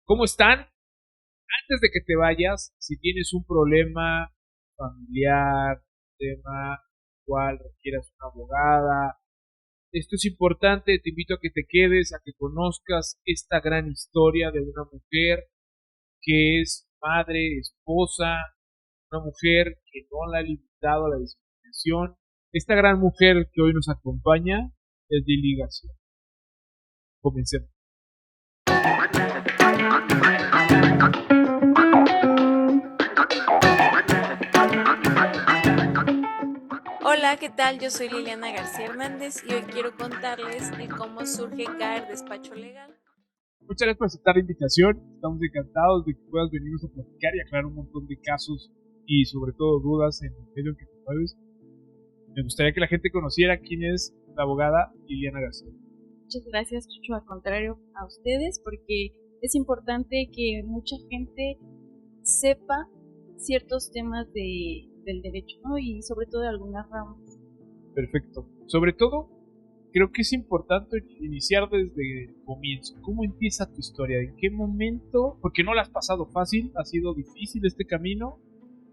¿Cómo están? Antes de que te vayas, si tienes un problema familiar, tema cual requieras una abogada, esto es importante, te invito a que te quedes, a que conozcas esta gran historia de una mujer que es madre, esposa, una mujer que no la ha limitado a la discriminación. Esta gran mujer que hoy nos acompaña es Lili García. Comencemos. Hola, ¿qué tal? Yo soy Liliana García Hernández y hoy quiero contarles de cómo surge CAER Despacho Legal. Muchas gracias por aceptar la invitación. Estamos encantados de que puedas venirnos a platicar y aclarar un montón de casos y sobre todo dudas en el medio en que te mueves. Me gustaría que la gente conociera quién es la abogada Liliana García. Muchas gracias, Chucho, al contrario a ustedes, porque es importante que mucha gente sepa ciertos temas del derecho, ¿no? Y sobre todo de algunas ramas. Perfecto. Sobre todo, creo que es importante iniciar desde el comienzo. ¿Cómo empieza tu historia? ¿En qué momento? Porque no la has pasado fácil, ha sido difícil este camino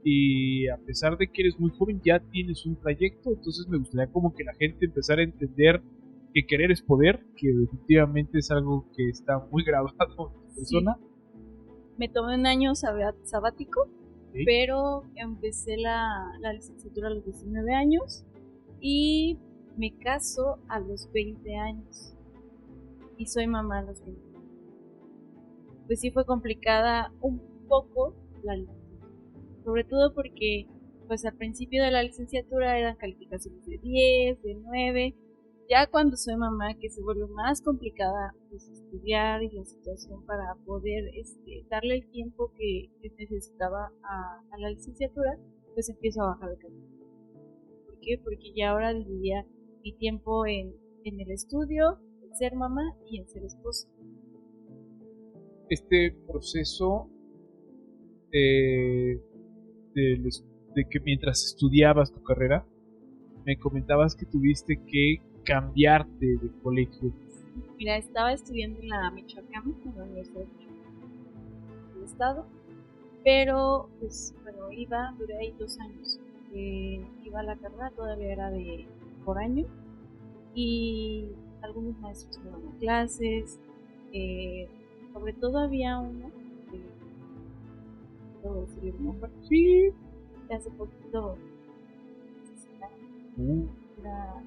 y a pesar de que eres muy joven ya tienes un trayecto, entonces me gustaría como que la gente empezara a entender que querer es poder, que definitivamente es algo que está muy grabado en tu persona. Sí. Me tomé un año sabático, ¿Sí? pero empecé la licenciatura a los 19 años y me caso a los 20 años y soy mamá a los 20. Pues sí fue complicada un poco la licenciatura, sobre todo porque pues al principio de la licenciatura eran calificaciones de 10, de 9. Ya cuando soy mamá, que se vuelve más complicada pues estudiar y la situación para poder darle el tiempo que necesitaba a la licenciatura, pues empiezo a bajar de calidad. ¿Por qué? Porque ya ahora dividía mi tiempo en el estudio, en ser mamá y en ser esposa. Este proceso eh, de, de que mientras estudiabas tu carrera, me comentabas que tuviste que cambiarte de colegio. Mira, estaba estudiando en la Michoacán, en la Universidad de Michoacán, del estado, pero pues bueno, duré ahí 2 años. Iba a la carrera, todavía era de por año, y algunos maestros me daban clases, eh, sobre todo había uno, puedo decir el nombre, Sí. que hace poquito Uh, era,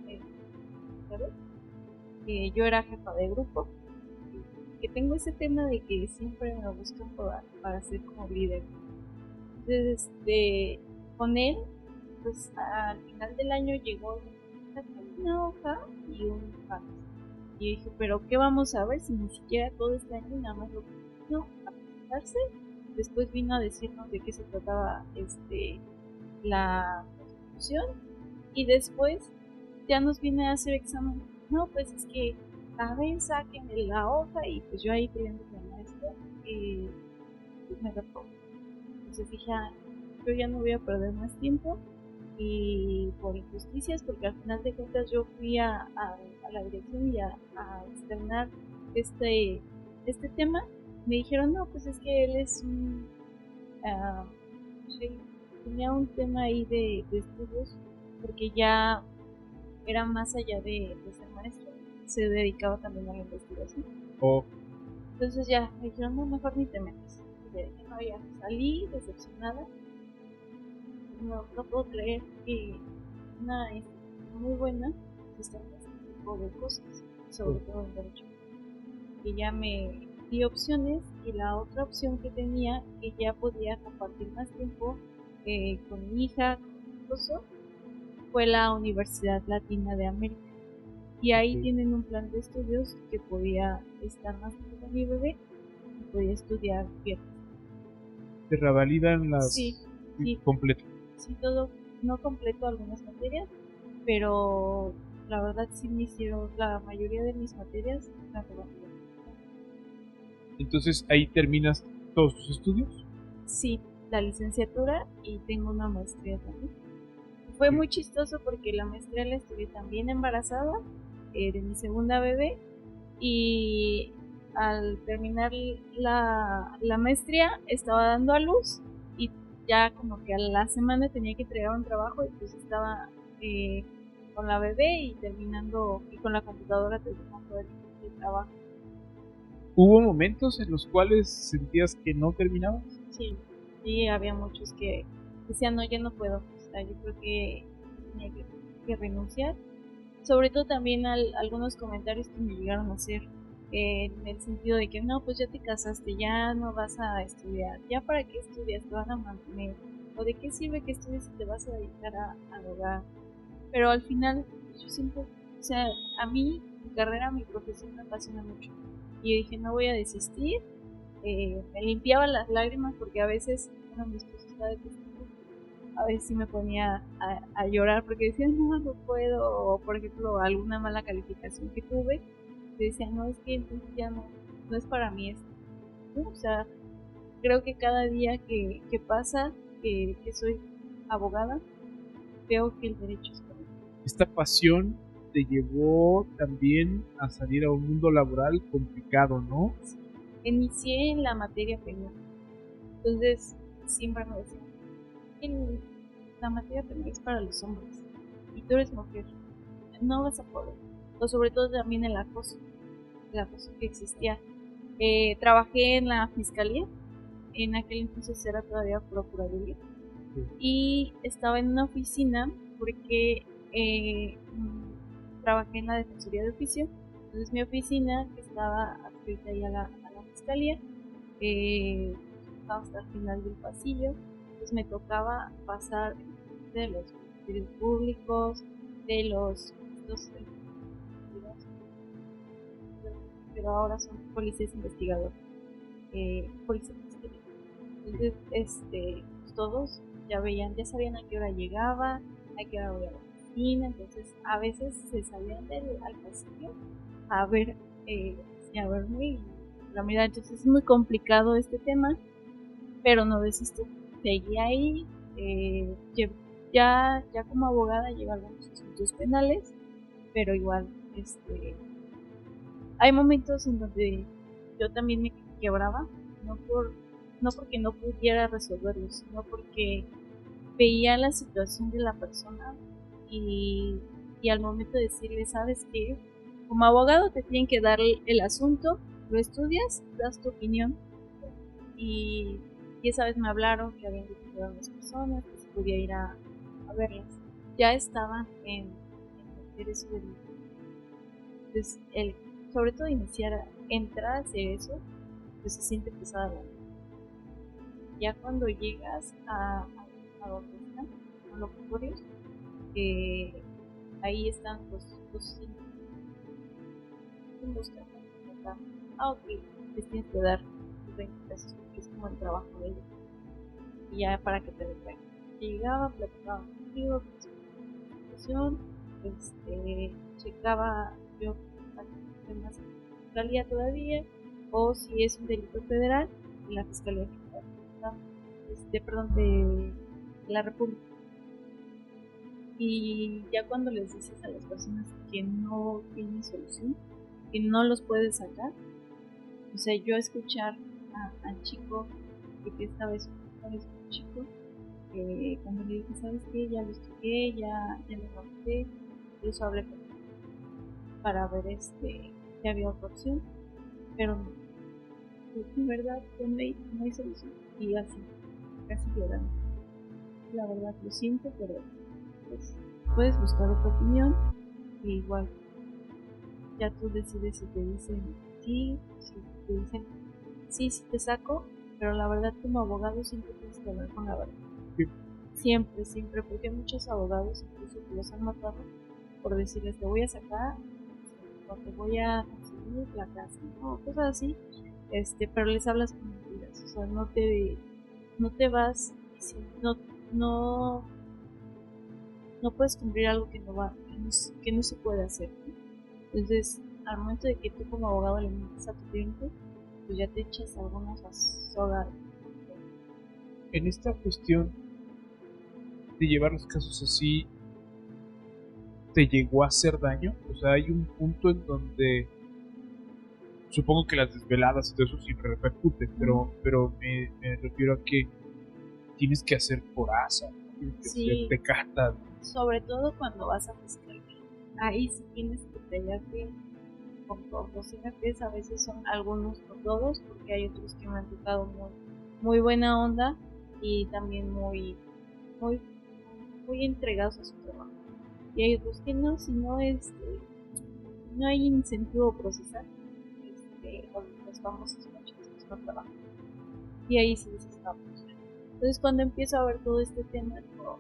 ¿sabes? Yo era jefa de grupo, que tengo ese tema de que siempre me buscan para ser como líder. Entonces, con él, pues al final del año llegó una hoja y un fax. Y dije, pero ¿qué vamos a ver si ni siquiera todo este año nada más lo vino a presentarse? Después vino a decirnos de qué se trataba la constitución y después ya nos viene a hacer examen. No, pues es que a ver, saquen la hoja y pues yo ahí pidiendo con la maestra y pues me reprobó. Entonces dije, yo ya no voy a perder más tiempo y por injusticias, porque al final de cuentas yo fui a la dirección y a externar este tema. Me dijeron, no, pues es que él es sí, tenía un tema ahí de estudios, porque ya era más allá de ser maestro, se dedicaba también a la investigación. oh, Entonces ya me dijeron, no, mejor ni te metas. Y dije, no, ya salí decepcionada. No puedo creer que una institución muy buena está en este tipo de cosas, sobre todo en derecho. Que ya me di opciones y la otra opción que tenía, que ya podía compartir más tiempo con mi hija, con mi esposo, fue la Universidad Latina de América. Y ahí tienen un plan de estudios que podía estar más tiempo con mi bebé y podía estudiar bien. te revalidan las Sí, completo. sí, todo, no completo algunas materias, pero la verdad sí me hicieron la mayoría de mis materias la revalidaron. Entonces ahí terminas todos tus estudios. Sí, la licenciatura y tengo una maestría también. Fue muy chistoso porque la maestría la estudié también embarazada de mi segunda bebé y al terminar la maestría estaba dando a luz y ya como que a la semana tenía que entregar un trabajo y pues estaba con la bebé y terminando y con la computadora terminando el trabajo. ¿Hubo momentos en los cuales sentías que no terminabas? Sí, había muchos que decían, no, ya no puedo, o sea, yo creo que tenía que renunciar. Sobre todo también algunos comentarios que me llegaron a hacer en el sentido de que no, pues ya te casaste, ya no vas a estudiar, ya para qué estudias, te van a mantener, o de qué sirve que estudies si te vas a dedicar al hogar. Pero al final, yo siempre, o sea, a mí, mi carrera, mi profesión me apasiona mucho. Y yo dije, no voy a desistir. Me limpiaba las lágrimas porque a veces, bueno, mi esposo está de testigo, a veces sí me ponía a llorar porque decía, no puedo, o por ejemplo, alguna mala calificación que tuve, decía, no, es que entonces ya no es para mí esto, ¿no? O sea, creo que cada día que pasa, que soy abogada, veo que el derecho es para mí. Esta pasión te llevó también a salir a un mundo laboral complicado, ¿no? Sí. Inicié en la materia penal, entonces siempre me decían, la materia penal es para los hombres y tú eres mujer, no vas a poder. O sobre todo también el acoso que existía. Trabajé en la fiscalía, en aquel entonces era todavía procuraduría, y estaba en una oficina porque trabajé en la defensoría de oficio. Entonces mi oficina, que estaba adscrita ahí a la fiscalía, estaba hasta el final del pasillo. Entonces me tocaba pasar de los ministerios públicos, de los pero ahora son policías investigadores, policías investigadores. Entonces, todos ya sabían a qué hora llegaba, a qué hora voy a la oficina, entonces a veces se salían al pasillo a ver, a verme y la mirada. Entonces es muy complicado este tema, pero no desistí, seguí ahí, ya como abogada llevo algunos asuntos penales, pero igual, hay momentos en donde yo también me quebraba, no porque no pudiera resolverlo, sino porque veía la situación de la persona y al momento de decirle, ¿sabes qué? Como abogado te tienen que dar el asunto, lo estudias, das tu opinión y esa vez me hablaron que habían detenido a unas personas, que se podía ir a verlas. Ya estaban en hacer eso del... Entonces, sobre todo entrar a hacer eso, pues se siente pesada la vida. Ya cuando llegas a donde están los locutorios, ahí están los buscando. Ok, les tienes que dar tus 20 pesos porque es como el trabajo de ellos. Y ya para que te lo traigan. Llegaba, platicaba contigo, con su situación, checaba yo temas de fiscalía todavía, o si es un delito federal, la fiscalía de la República. Y ya cuando les dices a las personas que no tienen solución, que no los puedes sacar, o sea, yo escuchar al chico, que esta vez un chico, cuando le dije, ¿sabes qué? Ya lo estudié, ya lo noté, incluso hablé con él para ver si había otra opción, pero no, en verdad no hay solución. Y así, casi llorando. La verdad lo siento, pero pues puedes buscar otra opinión y igual ya tú decides si te dicen sí, si te dicen sí te saco, pero la verdad como abogado siempre tienes que hablar con la verdad. Sí. Siempre, porque hay muchos abogados incluso que los han matado por decirles te voy a sacar o te voy a conseguir la casa, o cosas así, pero les hablas con mentiras, o sea, no te vas diciendo, no puedes cumplir algo que no se puede hacer. Entonces, al momento de que tú como abogado le mientes a tu cliente, pues ya te echas algunos a soga. En esta cuestión de llevar los casos así, ¿te llegó a hacer daño? O sea, hay un punto en donde supongo que las desveladas y todo eso siempre repercuten, pero me refiero a que tienes que hacer coraza, tienes que hacer tecata. Sobre todo cuando vas a pescar. Ahí sí tienes que pelearte con todos. Los CNPs a veces son algunos, no todos, porque hay otros que me han tocado muy buena onda y también muy entregados a su trabajo. Y hay otros que no, si no no hay incentivo a procesar, los famosos machos que no trabajan. Y ahí sí se está. Entonces cuando empiezo a ver todo este tema, digo,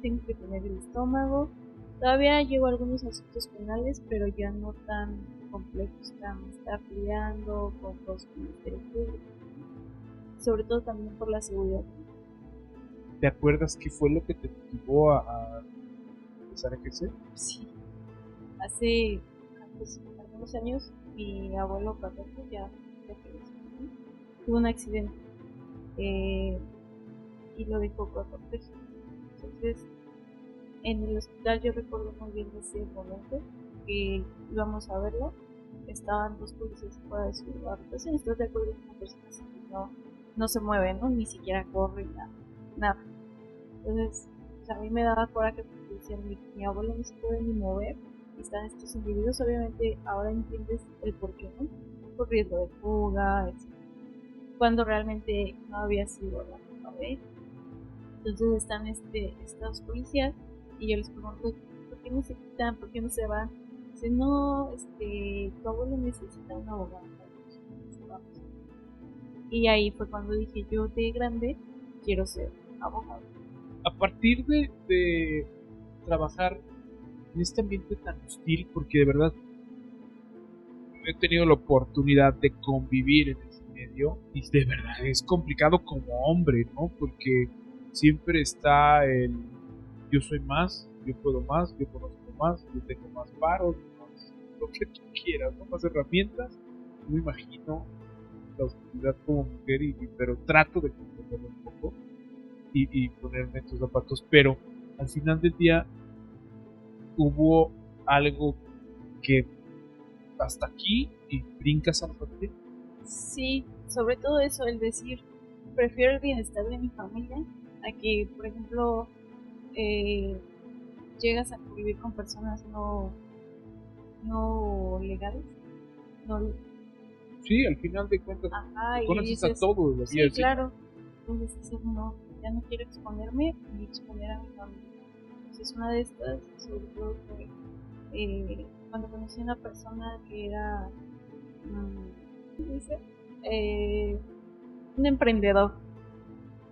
tengo que tener el estómago. Todavía llevo algunos asuntos penales, pero ya no tan complejos, estar peleando con los ministerios públicos, sobre todo también por la seguridad. ¿Te acuerdas qué fue lo que te motivó a empezar a ejercer? Sí, hace algunos años mi abuelo paterno ya tuvo un accidente y lo dejó por proteger. Entonces en el hospital yo recuerdo muy bien ese momento que íbamos a verlo, estaban dos policías fuera de su habitación. ¿Estás de acuerdo con una persona así que no se mueve, ¿no? Ni siquiera corre, nada? Entonces, a mí me daba coraje porque decían, mi abuelo no se puede ni mover, y están estos individuos. Obviamente ahora entiendes el porqué, ¿no? Por riesgo de fuga, etc. Cuando realmente no había sido la primera vez. Entonces están estos policías y yo les pregunto, ¿por qué no se quitan? ¿Por qué no se van? Dice, no, tu abuelo necesita un abogado. Y ahí fue cuando dije, yo de grande quiero ser abogado. A partir de trabajar en este ambiente tan hostil, porque de verdad he tenido la oportunidad de convivir en ese medio y de verdad es complicado como hombre, ¿no? Porque siempre está el yo soy más, yo puedo más, yo conozco más, yo tengo más paros, más lo que tú quieras, ¿no? Más herramientas. No me imagino la hostilidad como mujer, pero trato de comprenderlo un poco y ponerme en tus zapatos, pero al final del día hubo algo que hasta aquí y brincas al partir. Sí, sobre todo eso, el decir, prefiero el bienestar de mi familia a que, por ejemplo, llegas a convivir con personas no legales. Sí, al final de cuentas, conoces dices, a todos. Sí, claro. Entonces dices, no, ya no quiero exponerme ni exponer a mi familia. Entonces una de estas, sobre todo fue cuando conocí a una persona que era, ¿cómo dice? Un emprendedor.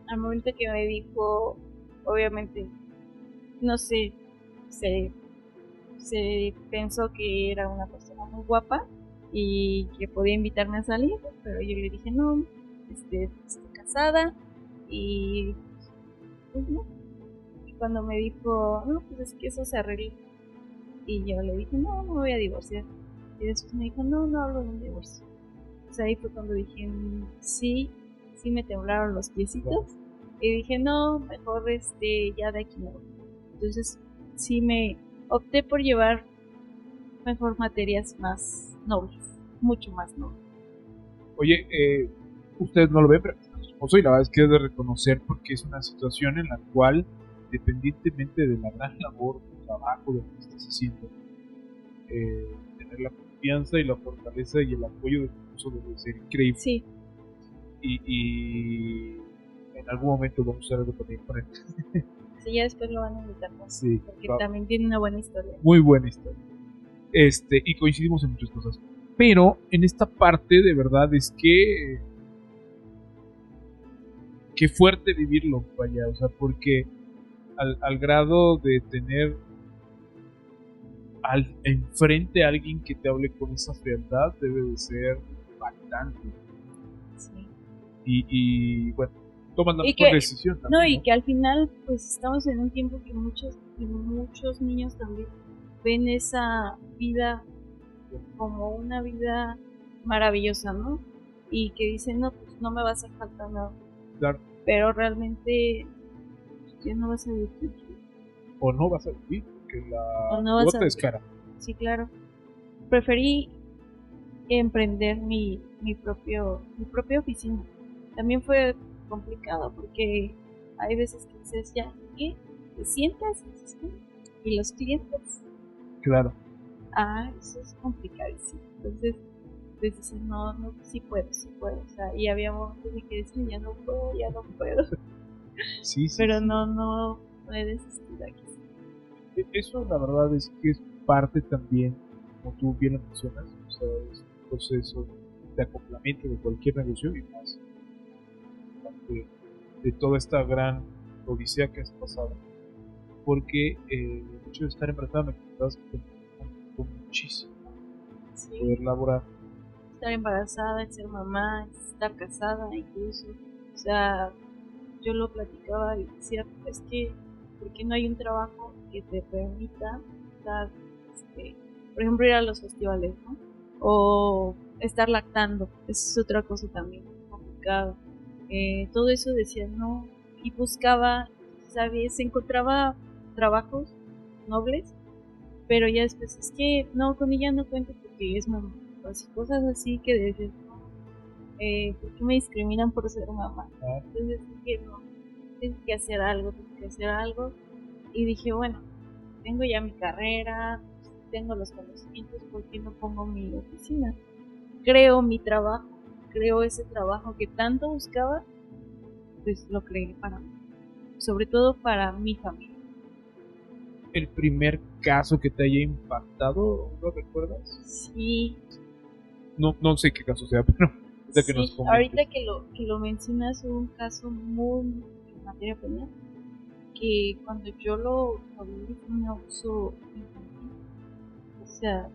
Al momento que me dijo, obviamente, no sé, se pensó que era una persona muy guapa y que podía invitarme a salir, pero yo le dije no, estoy casada y pues no. Y cuando me dijo, no, pues es que eso se arregla, y yo le dije, no me voy a divorciar. Y después me dijo, no hablo de un divorcio. O sea, ahí fue cuando dije, sí me temblaron los piecitos. Y dije, no, mejor ya de aquí no voy. Entonces sí me opté por llevar mejor materias más nobles, mucho más nobles. Oye, ustedes no lo ven, pero está su esposo, y la verdad es que es de reconocer, porque es una situación en la cual, independientemente de la gran labor, del trabajo, de lo que estás haciendo, tener la confianza y la fortaleza y el apoyo de tu esposo debe ser increíble. Sí. Y en algún momento vamos a hacer algo también con él. Sí, ya después lo van a invitar, ¿no? Sí, porque también tiene una buena historia. Muy buena historia. Y coincidimos en muchas cosas. Pero en esta parte de verdad es que qué fuerte vivirlo, vaya, o sea, porque al grado de tener enfrente a alguien que te hable con esa frialdad debe de ser impactante. Sí. Y bueno, toman la mejor decisión también, ¿no? Y que al final pues estamos en un tiempo que muchos niños también ven esa vida como una vida maravillosa, ¿no? Y que dicen, no, pues no me va a hacer falta nada. Claro. Pero realmente ya no vas a vivir. O no vas a vivir, porque la cuota es cara. Sí, claro. Preferí emprender mi propia oficina. También fue complicado porque hay veces que dices, ya, ¿qué? ¿Te sientas? Y los clientes. Claro. Eso es complicadísimo. Entonces, pues dices, no, sí puedo. O sea, y había momentos en que decía, ya no puedo. Sí. Pero no he desistido aquí. Eso la verdad es que es parte también, como tú bien lo mencionas, o sea, es un proceso de acoplamiento de cualquier negocio y más de toda esta gran odisea que has pasado, porque el hecho de estar embarazada me comentabas que te costó muchísimo poder laborar. Estar embarazada, ser mamá, estar casada incluso, o sea, yo lo platicaba y decía, es que, ¿por qué no hay un trabajo que te permita estar, por ejemplo, ir a los festivales, ¿no? O estar lactando, eso es otra cosa también complicada. Todo eso decía no, y buscaba, ¿sabes? Encontraba trabajos nobles, pero ya después es que no, con ella no cuento porque es mamá, así, cosas así que decías, no, ¿por qué me discriminan por ser mamá? Entonces dije, no, tengo que hacer algo, y dije, bueno, tengo ya mi carrera, tengo los conocimientos, ¿por qué no pongo mi oficina? Creo mi trabajo, creo ese trabajo que tanto buscaba, pues lo creé para mí, sobre todo para mi familia. ¿El primer caso que te haya impactado, lo recuerdas? Sí. No sé qué caso sea, pero ahorita que nos comentes. Ahorita que lo mencionas, hubo un caso muy en materia penal, que cuando yo lo vi fue un abuso infantil, o sea,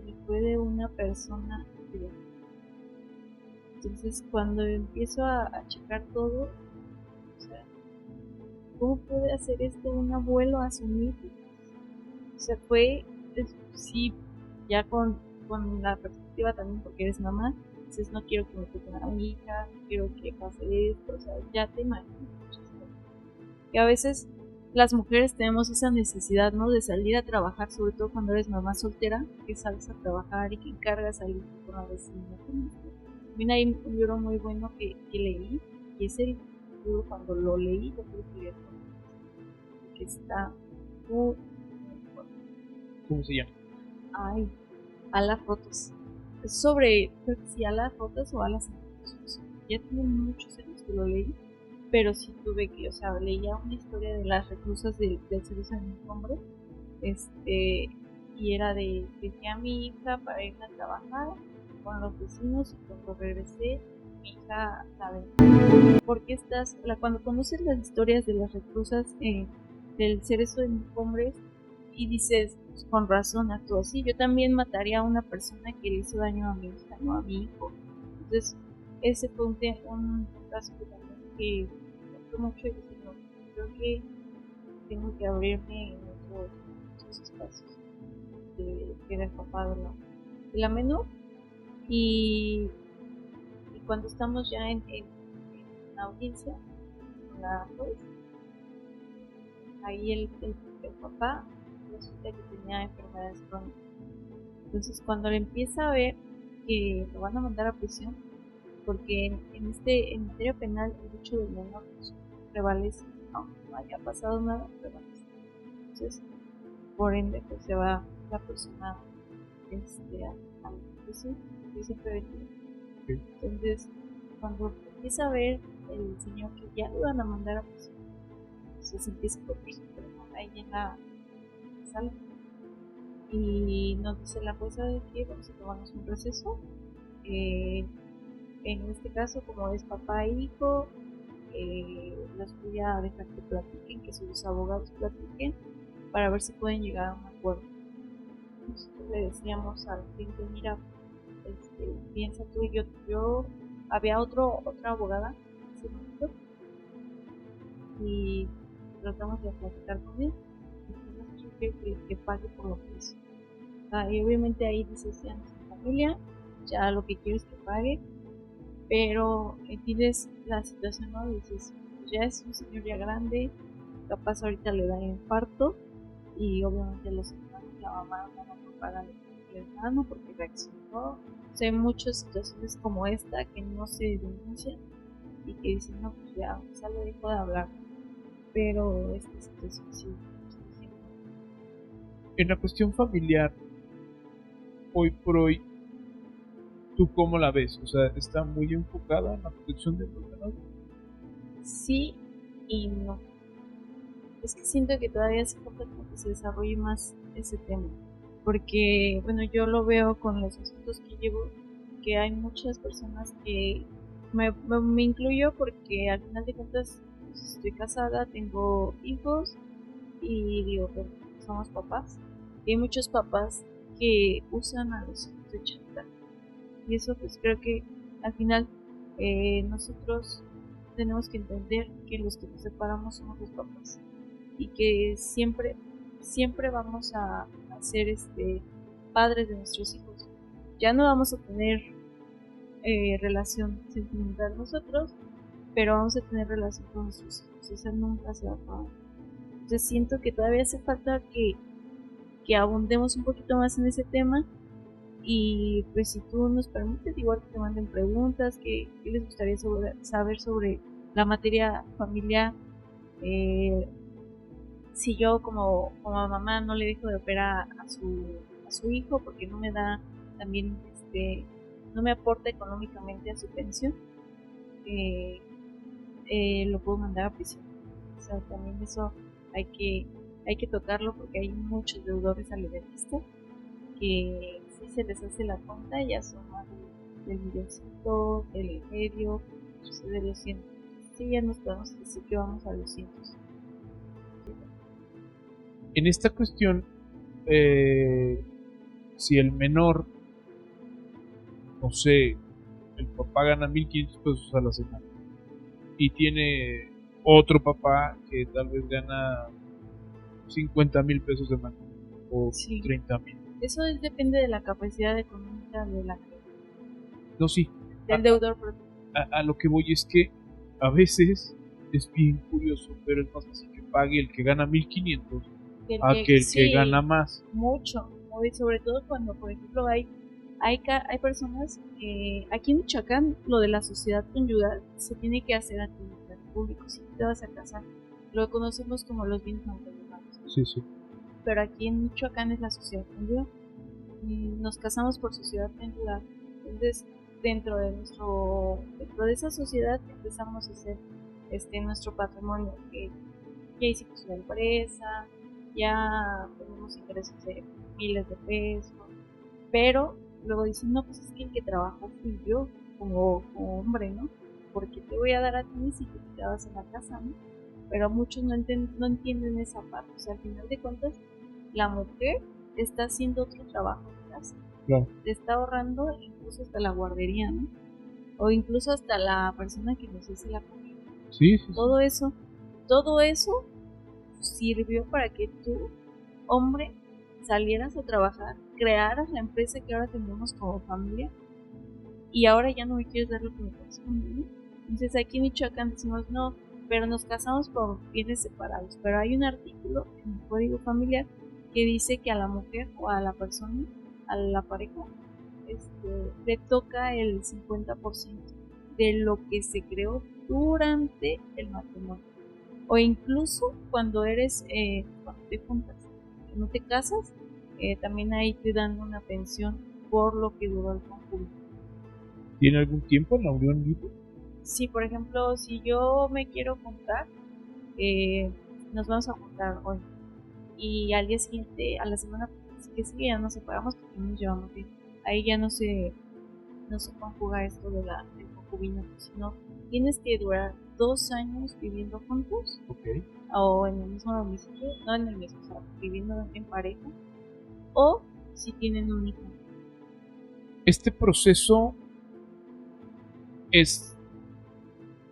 que fue de una persona. Entonces cuando empiezo a checar todo, o sea, ¿cómo puede hacer esto un abuelo a su hijo? O sea, sí, ya con la perspectiva también porque eres mamá, dices, no quiero que me toquen a mi hija, no quiero que pase esto, o sea, ya te imaginas muchas cosas. Y a veces las mujeres tenemos esa necesidad, ¿no? De salir a trabajar, sobre todo cuando eres mamá soltera, que sales a trabajar y que encargas a ir con la vecina. También hay un libro muy bueno que leí, y ese libro cuando lo leí, lo tuve que leer porque está muy, muy fuerte. ¿Cómo se llama? Ay, a las fotos. Es sobre, creo que sí, a las fotos o a las fotos. Ya tiene muchos años que lo leí, pero sí tuve que, o sea, leía una historia de las reclusas del servicio de mi hombre, y era dejé a mi hija para irme a trabajar con los vecinos y cuando regresé, mi hija la ve. Porque cuando conoces las historias de las reclusas del cerezo de mis hombres y dices, pues, con razón actuó así, yo también mataría a una persona que le hizo daño a mi hija, no a mi hijo. Entonces, ese fue un caso que también que me gustó mucho y dije, no, creo que tengo que abrirme en otros espacios de ser el papá de la menor. Y cuando estamos ya en la audiencia con la juez, ahí el papá resulta que tenía enfermedades crónicas. Entonces cuando le empieza a ver que lo van a mandar a prisión, porque en materia penal el hecho del menor pues, prevalece, aunque no haya pasado nada, prevalece. Entonces, por ende, pues se va la persona a la prisión, Entonces, cuando empieza a ver el señor que ya lo van a mandar a prisión, entonces empieza por su ahí en la sala y nos dice la jueza de que vamos a tomarnos un receso. En este caso, como es papá e hijo, los voy a dejar que platiquen, que sus abogados platiquen para ver si pueden llegar a un acuerdo. Nosotros le decíamos al cliente, mira, piensa tú y yo había otra abogada en ese momento y tratamos de platicar con él y nosotros que pague por lo que hizo. Y obviamente ahí dices, ya no es familia, ya lo que quiero es que pague, pero entiendes la situación, ¿no? Dices, pues ya es un señor ya grande, capaz ahorita le da el infarto y obviamente los hermanos, la mamá no van a pagar el hermano porque reaccionó, O sea, hay muchas situaciones como esta que no se denuncian y que dicen, no, pues ya, o sea, lo dejo de hablar. Pero esta situación sí, dije, En la cuestión familiar, hoy por hoy, ¿tú cómo la ves? O sea, ¿está muy enfocada en la protección de los menores? sí y no. Es que siento que todavía hace falta como que se desarrolle más ese tema. Porque, bueno, yo lo veo con los asuntos que llevo, que hay muchas personas que me incluyo porque al final de cuentas pues, estoy casada, tengo hijos y digo, bueno, somos papás. Y hay muchos papás que usan a los hijos de chantaje. Y eso pues creo que al final nosotros tenemos que entender que los que nos separamos somos los papás y que siempre vamos a ser padres de nuestros hijos. Ya no vamos a tener relación sentimental nosotros, pero vamos a tener relación con nuestros hijos. Esa nunca se va a acabar. Entonces siento que todavía hace falta que abundemos un poquito más en ese tema y pues si tú nos permites, igual que te manden preguntas, que les gustaría saber sobre la materia familiar, eh, si yo como mamá no le dejo de operar a su hijo porque no me da también, no me aporta económicamente a su pensión, eh, lo puedo mandar a prisión. O sea, también eso hay que tocarlo porque hay muchos deudores alimentistas que si se les hace la cuenta ya son más del milloncito, del medio, de los cientos. Sí, ya nos podemos decir que vamos a los cientos. En esta cuestión, si el menor, no sé, el papá gana 1,500 pesos a la semana y tiene otro papá que tal vez gana 50,000 pesos semana o Sí. 30,000. Eso depende de la capacidad económica de No, sí. del deudor. A lo que voy es que a veces es bien curioso, pero es más fácil que pague el que gana 1,500 a que el que gana más. Mucho. Y sobre todo cuando, por ejemplo, hay personas que aquí en Michoacán lo de la sociedad conyugal se tiene que hacer ante el Ministerio Público. Si te vas a casar, lo conocemos como los bienes mancomunados. Sí, sí. Pero aquí en Michoacán es la sociedad conyugal. Nos casamos por sociedad conyugal. Entonces, dentro de esa sociedad empezamos a hacer nuestro patrimonio, que ya hicimos una empresa, ya tenemos ingresos de miles de pesos, pero luego dicen, no, pues es que el que trabajó fui yo, como hombre, ¿no? Porque te voy a dar a ti si tú te quedas en la casa, ¿no? Pero muchos no entienden esa parte. O sea, al final de cuentas, la mujer está haciendo otro trabajo en casa. Claro. Te está ahorrando incluso hasta la guardería, ¿no? O incluso hasta la persona que nos hace la comida. Sí, sí. Todo eso sirvió para que tú, hombre, salieras a trabajar, crearas la empresa que ahora tenemos como familia y ahora ya no me quieres dar lo que me corresponde, ¿no? Entonces aquí en Michoacán decimos no, pero nos casamos por bienes separados, pero hay un artículo en el Código Familiar que dice que a la mujer o a la persona, a la pareja, le toca el 50% de lo que se creó durante el matrimonio. O incluso cuando cuando te juntas, que no te casas, también ahí te dan una pensión por lo que duró el concubinato. ¿Tiene algún tiempo en la unión libre? Sí, por ejemplo, si yo me quiero juntar, nos vamos a juntar hoy. Y al día siguiente, a la semana que sigue, ya nos separamos porque nos llevamos bien. Ahí ya no se conjuga esto del concubinato, sino tienes que durar 2 años viviendo juntos. Okay. O en el mismo domicilio, no en el mismo, o sea, viviendo en pareja, o si tienen un hijo. ¿Este proceso es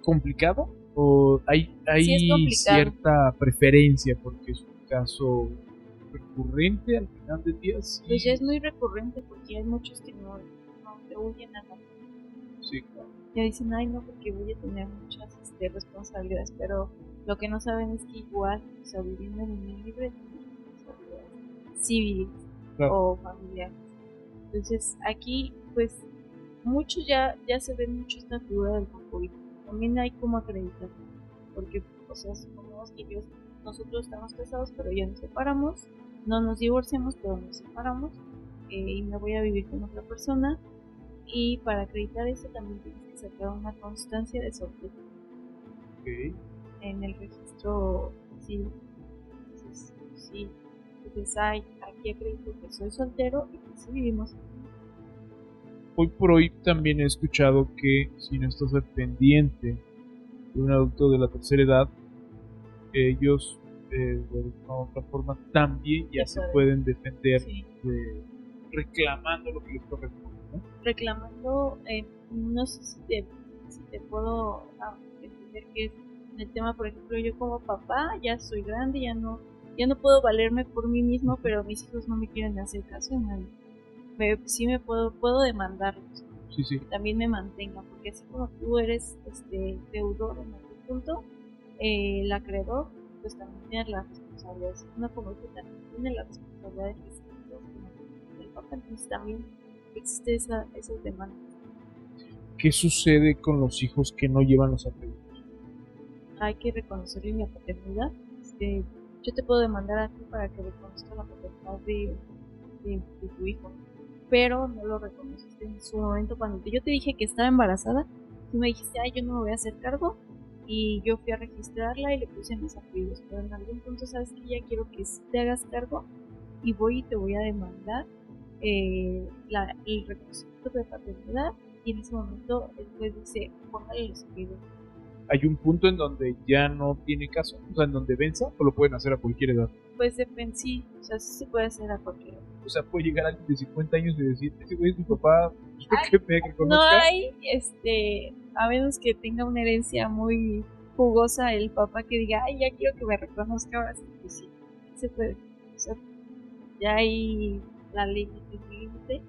complicado o hay Sí, cierta preferencia porque es un caso recurrente al final del día? Sí. Pues ya es muy recurrente porque hay muchos que no te huyen a la... Sí, claro. Ya dicen, ay no, porque voy a tener muchas responsabilidades, pero lo que no saben es que igual, o sea, viviendo en unión libre, tienen responsabilidades civiles, claro, o familiares. Entonces aquí, pues, muchos ya se ve mucho esta figura del papá. También hay como acreditar, porque, o sea, supongamos que nosotros estamos casados, pero ya nos separamos, no nos divorciamos, pero nos separamos, y me voy a vivir con otra persona, y para acreditar eso también tienes que sacar una constancia de soltería en el registro civil. Entonces, sí, entonces aquí acredito que soy soltero y que sí vivimos. Hoy por hoy también he escuchado que si no estás al pendiente de un adulto de la tercera edad, ellos de alguna u otra forma también ya se pueden defender reclamando lo que les corresponde, ¿no? Reclamando, no sé si te puedo entender que es el tema, por ejemplo, yo como papá ya soy grande, ya no puedo valerme por mí mismo, pero mis hijos no me quieren hacer caso en nada. Sí me puedo demandarlos, sí. También me mantengan, porque así como tú eres deudor en algún punto, el acreedor pues también tiene la responsabilidad, una como que también tiene la responsabilidad de que el papá, entonces también existe esas demandas. ¿Qué sucede con los hijos que no llevan los apellidos? Hay que reconocerle la paternidad. Yo te puedo demandar a ti para que reconozca la paternidad de tu hijo, pero no lo reconociste en su momento. Cuando yo te dije que estaba embarazada, tú me dijiste, yo no me voy a hacer cargo, y yo fui a registrarla y le puse mis apellidos, pero en algún punto sabes que ya quiero que te hagas cargo y te voy a demandar el reconocimiento de paternidad, y en ese momento el juez dice, póngale los apellidos. ¿Hay un punto en donde ya no tiene caso? O sea, en donde venza, o lo pueden hacer a cualquier edad. Pues depende, sí, o sea, sí se puede hacer a cualquier edad. O sea, puede llegar alguien de 50 años y decir, ese güey es mi papá, que me reconozca. No hay, a menos que tenga una herencia muy jugosa el papá que diga, ya quiero que me reconozca, ahora sí, pues sí, se puede. O sea, ya hay la ley de límite.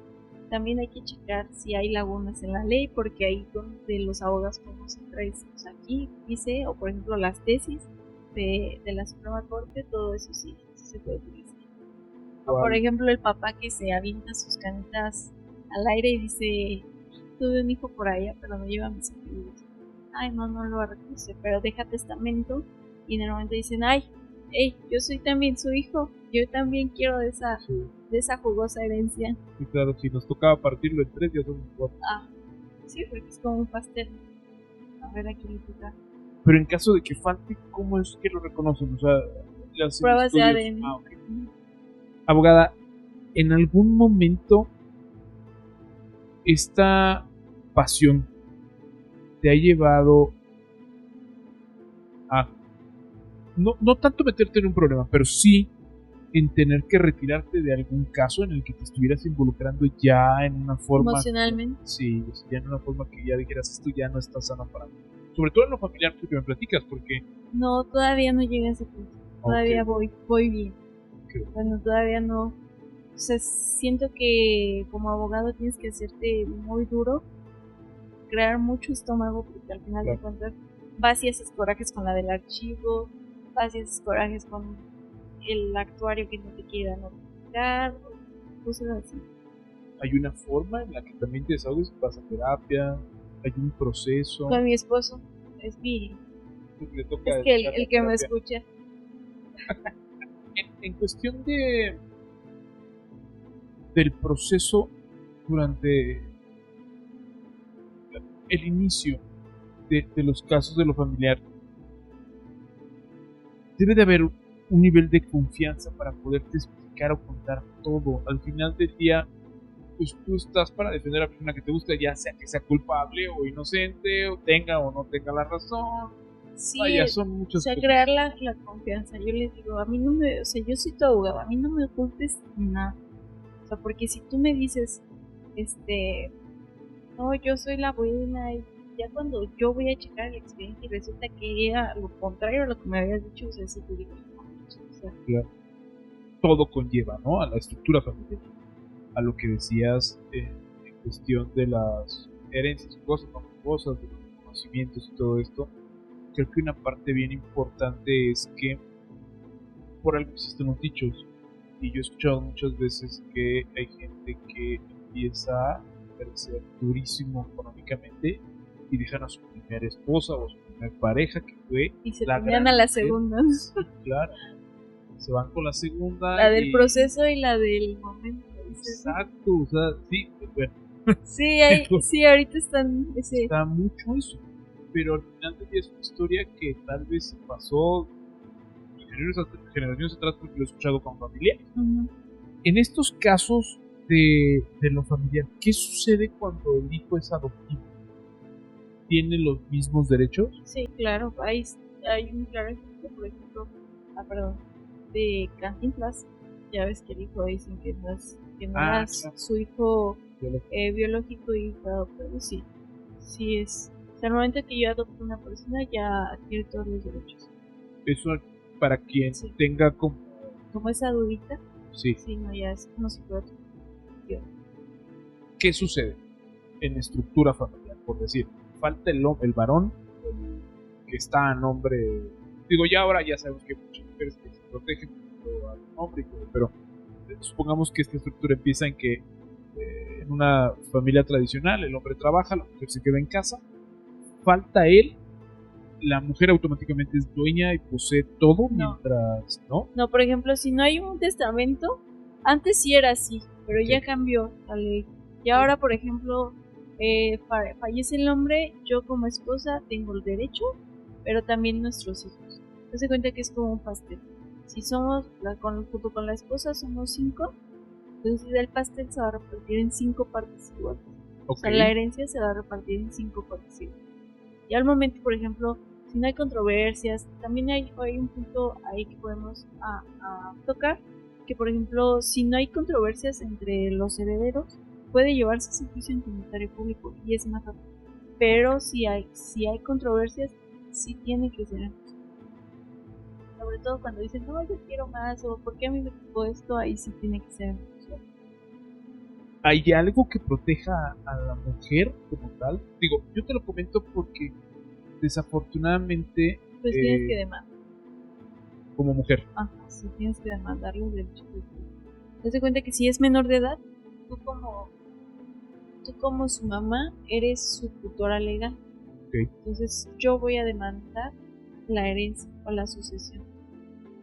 También hay que checar si hay lagunas en la ley, porque ahí donde los abogados podemos entrar, aquí dice, o por ejemplo las tesis de la Suprema Corte, todo eso sí se puede utilizar. O por ejemplo el papá que se avienta sus canetas al aire y dice, tuve un hijo por allá, pero no lleva mis apellidos. No lo reconoce, pero deja testamento, y en el momento dicen, yo soy también su hijo, yo también quiero de esa jugosa herencia. Sí, claro, si nos tocaba partirlo en 3, ya somos 4. Sí, porque es como un pastel. A ver a quién le toca. Pero en caso de que falte, ¿cómo es que lo reconocen? O sea, las pruebas de ADN. Okay. Abogada, ¿en algún momento esta pasión te ha llevado a no tanto meterte en un problema, pero sí en tener que retirarte de algún caso en el que te estuvieras involucrando ya en una forma emocionalmente? Sí, ya en una forma que ya dijeras, esto ya no está sano para mí, sobre todo en lo familiar que me platicas, porque no, todavía no llegué a ese punto, todavía voy bien. Bueno, todavía no, o sea, siento que como abogado tienes que hacerte muy duro, crear mucho estómago, porque al final de cuentas vas y haces corajes con la del archivo, vas y haces corajes con el actuario que no te quiera notificar, cosas así. ¿Hay una forma en la que también te desahogues? ¿Vas a terapia? ¿Hay un proceso? Con mi esposo, es el que me escucha. en cuestión del proceso durante el inicio de los casos de lo familiar, debe de haber un nivel de confianza para poderte explicar o contar todo. Al final del día, pues tú estás para defender a la persona que te gusta, ya sea que sea culpable o inocente, o tenga o no tenga la razón. Sí, son muchas cosas. Crear la confianza. Yo les digo, a mí no me, yo soy tu abogado, a mí no me ocultes nada. O sea, porque si tú me dices, no, yo soy la buena, y ya cuando yo voy a checar el expediente y resulta que era lo contrario a lo que me habías dicho, o sea, si te digo, claro. Todo conlleva, ¿no? A la estructura familiar, a lo que decías en cuestión de las herencias, cosas, de los conocimientos y todo esto. Creo que una parte bien importante es que por algo existen los dichos, y yo he escuchado muchas veces que hay gente que empieza debe ser durísimo económicamente, y dejan a su primera esposa o a su primera pareja, que fue Y se la tenían gran a la mujer. segunda. Sí, claro. Se van con la segunda. La del y- proceso y la del momento. dices, ¿no? Exacto, o sea, sí, bueno, Sí, sí, ahorita están ese. está mucho eso. Pero al final del día es una historia que tal vez se pasó generaciones atrás, porque lo he escuchado con familiares. Ujú. En estos casos de lo familiar, ¿qué sucede cuando el hijo es adoptivo? ¿Tiene los mismos derechos? Sí, claro, hay un claro ejemplo, por ejemplo, perdón, de Cantinflas. Ya ves que el hijo dicen que no era Claro. su hijo Yo biológico y fue adoptado. Sí, sí es. O sea, al momento que yo adopto a una persona ya adquiere todos los derechos. Eso para quien Sí. tenga como... Como esa dudita, Sí. sí, no, ya es como si fuera tu hijo. ¿Qué sucede en estructura familiar? Por decir, falta el varón que está a nombre... Digo, ya ahora ya sabemos que hay muchas mujeres que se protegen a un hombre, pero supongamos que esta estructura empieza en que en una familia tradicional el hombre trabaja, la mujer se queda en casa, falta él, la mujer automáticamente es dueña y posee todo, No. mientras, ¿no? No, por ejemplo, si no hay un testamento, antes sí era así, pero ya Sí. cambió la ley. Y ahora, por ejemplo, fallece el hombre, yo como esposa tengo el derecho, pero también nuestros hijos. Se cuenta que es como un pastel. Si somos, junto con la esposa, somos 5, entonces el pastel se va a repartir en 5 partes iguales. O sea, la herencia se va a repartir en 5 partes iguales. Y al momento, por ejemplo, si no hay controversias, también hay un punto ahí que podemos tocar, que por ejemplo, si no hay controversias entre los herederos, puede llevarse ese juicio ante el notario público y es más rápido. Pero si hay controversias, sí tiene que ser en juicio. Sobre todo cuando dicen, no, yo quiero más, o ¿por qué a mí me tocó esto? Ahí sí tiene que ser en juicio. ¿Hay algo que proteja a la mujer como tal? Digo, yo te lo comento porque desafortunadamente Pues tienes que demandar. como mujer. Ajá, sí tienes que demandar los derechos de tu hijo. Te das cuenta que si es menor de edad, tú como su mamá eres su tutora legal. Okay. Entonces yo voy a demandar la herencia o la sucesión.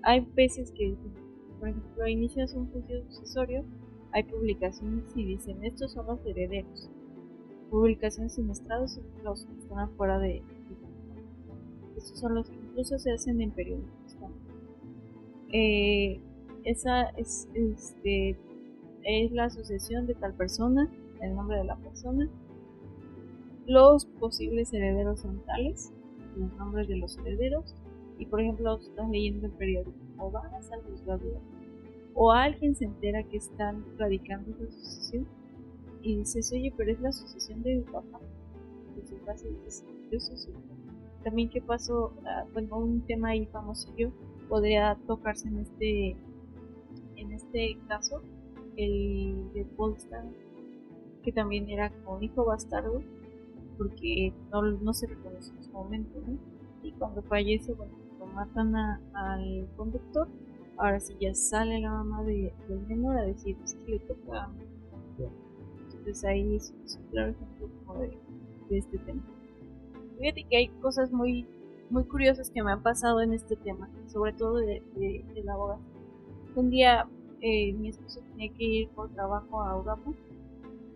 Hay veces que, por ejemplo, inicias un juicio sucesorio, hay publicaciones y dicen estos son los herederos. Publicaciones semestrados son los que están afuera de estos son los que incluso se hacen en periódicos. Esa es la sucesión de tal persona, el nombre de la persona. Los posibles herederos son tales, los nombres de los herederos. Y por ejemplo, estás leyendo el periódico, o vas al juzgado, o alguien se entera que están radicando esa sucesión y dices, oye, pero es la sucesión de mi papá. Entonces vas y dices, yo soy su papá. También, ¿qué pasó? Bueno, un tema ahí famosillo podría tocarse en este caso, el de Paul Stanley, que también era como un hijo bastardo, porque no se reconoció en su momento, ¿no? Y cuando fallece, bueno, lo matan al conductor. Ahora sí ya sale la mamá del menor a decir, es que le toca a mí. Entonces ahí es un claro ejemplo como de este tema. Fíjate que hay cosas muy, muy curiosas que me han pasado en este tema, sobre todo de la abogada. Un día mi esposo tenía que ir por trabajo a Europa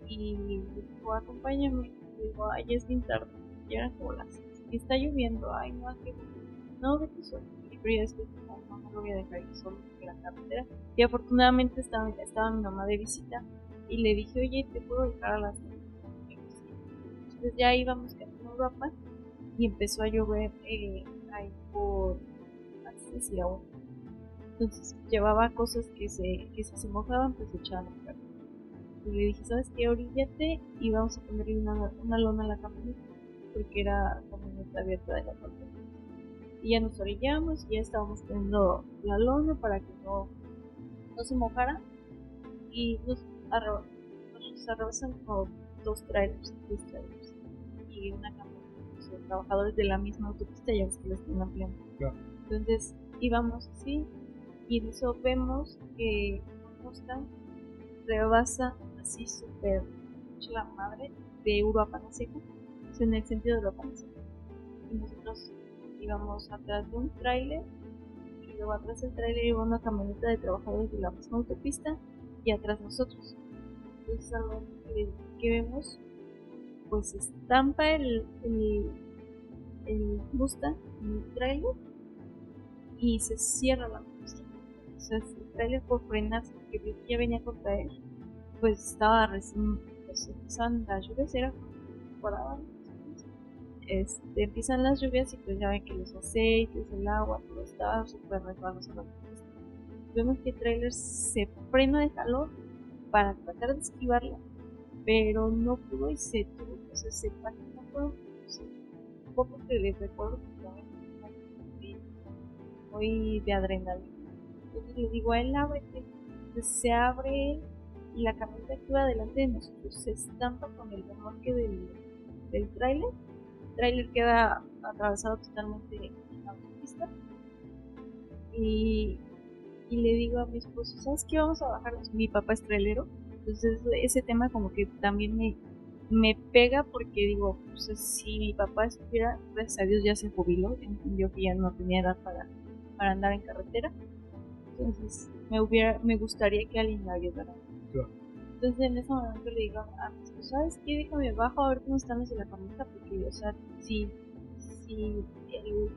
y me dijo, acompáñame. Y digo, ay, ya es bien tarde, ya eran como las 6. Y está lloviendo, ay, no, no, vete solo. Pero ya después no lo voy a dejar ir solo en la carretera. Y afortunadamente estaba mi mamá de visita y le dije, oye, ¿te puedo dejar a las 6? Entonces ya íbamos camino a Europa y empezó a llover ahí por Access aún. Entonces llevaba cosas que si se mojaban, pues se echaban a perder. Y le dije, ¿sabes qué? Oríllate y vamos a ponerle una lona a la camioneta, porque era camioneta abierta de la camioneta. Y ya nos orillamos y ya estábamos poniendo la lona para que no se mojara. Y nos arrasan como 2 trailers y una camioneta. O sea, trabajadores de la misma autopista, ya ves que la están ampliando. Claro. Entonces íbamos así y en eso vemos que un Mustang rebasa así súper hecho la madre de Uruapan a Seco, en el sentido de Uruapan a Seco. Y nosotros íbamos atrás de un tráiler, y luego atrás del tráiler iba una camioneta de trabajadores de la misma autopista, y atrás nosotros. Entonces al momento que vemos, pues estampa el Mustang en el tráiler y se cierra la Mustang. O sea, el tráiler por frenarse, porque ya venía contra él, pues estaba recién, pues empiezan las lluvias, era temporada, empiezan las lluvias y pues ya ven que los aceites, el agua, todo estaba súper resbaloso. Vemos que el trailer se frena de calor para tratar de esquivarla, pero no pudo y se tuvo, o sea, se patinó por un poco que les recuerdo muy de adrenalina. Entonces le digo a él, ábrete. Entonces se abre y la camioneta que iba delante de nosotros se estampa con el remolque del tráiler. El tráiler queda atravesado totalmente en la autopista. Y le digo a mi esposo, ¿sabes qué? Vamos a bajarnos. Mi papá es trailero. Entonces ese tema como que también me pega porque digo, pues, si mi papá estuviera, gracias a Dios ya se jubiló, entendió que ya no tenía edad para andar en carretera. Entonces me gustaría que alguien me ayudara. Claro. Entonces en ese momento le digo a mi esposo, ¿sabes qué? Déjame bajo a ver cómo están los de la camioneta, porque, o sea, si